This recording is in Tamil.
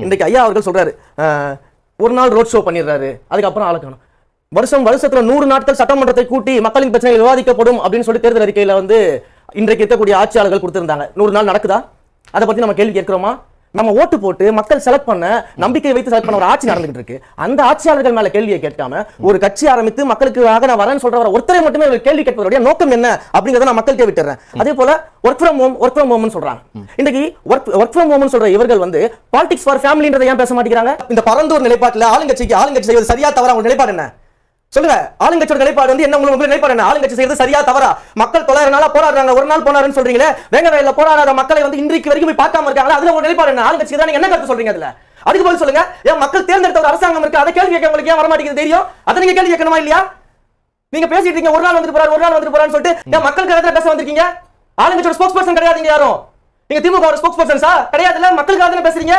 இன்றைக்கு ஐயா அவர்கள் சொல்றாரு ஒரு நாள் ரோட் ஷோ பண்ணிடுறாரு, அதுக்கப்புறம் ஆளுக்கணும் வருஷத்துல 100 நாட்கள் சட்டமன்றத்தை கூட்டி மக்களின் பிரச்சனைகள் விவாதிக்கப்படும் அப்படின்னு சொல்லி தேர்தல் அறிக்கையில வந்து இன்றைக்கு இருக்கக்கூடிய ஆட்சியாளர்கள் கொடுத்திருந்தாங்க. 100 நாள் நடக்குதா? அதை பத்தி நம்ம கேள்வி கேட்கிறோமா? நம்ம ஓட்டு போட்டு மக்கள் செலக்ட் பண்ண, நம்பிக்கை வைத்து செலக்ட் பண்ண ஒரு ஆட்சி நடந்துகிட்டு இருக்கு. அந்த ஆட்சியாளர்கள் மேல கேள்வியை கேட்காம ஒரு கட்சி ஆரம்பித்து மக்களுக்கு நான் வரேன்னு சொல்றவரை ஒருத்தரை மட்டுமே கேள்வி கேட்பதோட நோக்கம் என்ன அப்படிங்கறத நான் மக்களுக்கே விட்டுறேன். அதே போல ஒர்க் ஃப்ரம் ஹோம் சொல்றாங்க. இன்னைக்கு ஒர்க் ஃப்ரம் ஹோம் சொல்ற இவர்கள் வந்து பாலிடிக்ஸ் ஃபார் ஃபேமிலின்றதை ஏன் பேச மாட்டேங்கிறாங்க? இந்த பரந்தூர் நிலைப்பாட்டுல ஆளுங்கட்சி செய்வது சரியா தவறா? உங்க நிலைப்பாடு என்ன சொல்லுங்க? ஆளுங்கட்சியோட நிலைப்பாடு வந்து என்ன? உங்களுக்கு நிலைப்பாடு என்ன? ஆளுங்கட்சி செய்யறது சரியா தவறா? மக்கள் 900 நாளா போராடுறாங்க, ஒரு நாள் போனாருன்னு சொல்றீங்களே, வேங்க வயல்ல போராடாத மக்களை வந்து இன்றைக்கு வரைக்கும் போய் பார்க்காம இருக்காங்க. அதுல உங்க நிலைப்பாடு என்ன? ஆளுங்கட்சி தான் நீங்க என்ன கருத்து சொல்றீங்க? அதுல அதுக்கு பதில் சொல்லுங்க. ஏன் மக்கள் தேர்ந்தெடுத்த ஒரு அரசாங்கம் இருக்கு, அதை கேள்வி கேட்க உங்களுக்கு ஏன் வர மாட்டேங்குது? தெரியும், அதை நீங்க கேள்வி கேட்கணுமா இல்லையா? நீங்க பேசிட்டு இருக்கீங்க ஒரு நாள் வந்துட்டு போறான்னு சொல்லிட்டு ஏன் மக்களுக்கு எதிராக பேச வந்திருக்கீங்க? ஆளுங்கட்சியோட ஸ்போக்ஸ் பர்சன் கிடையாதுங்க யாரும். நீங்க திமுக ஸ்போக்ஸ் பர்சன்ஸா? கிடையாதுல்ல, மக்களுக்காக தானே பேசுறீங்க.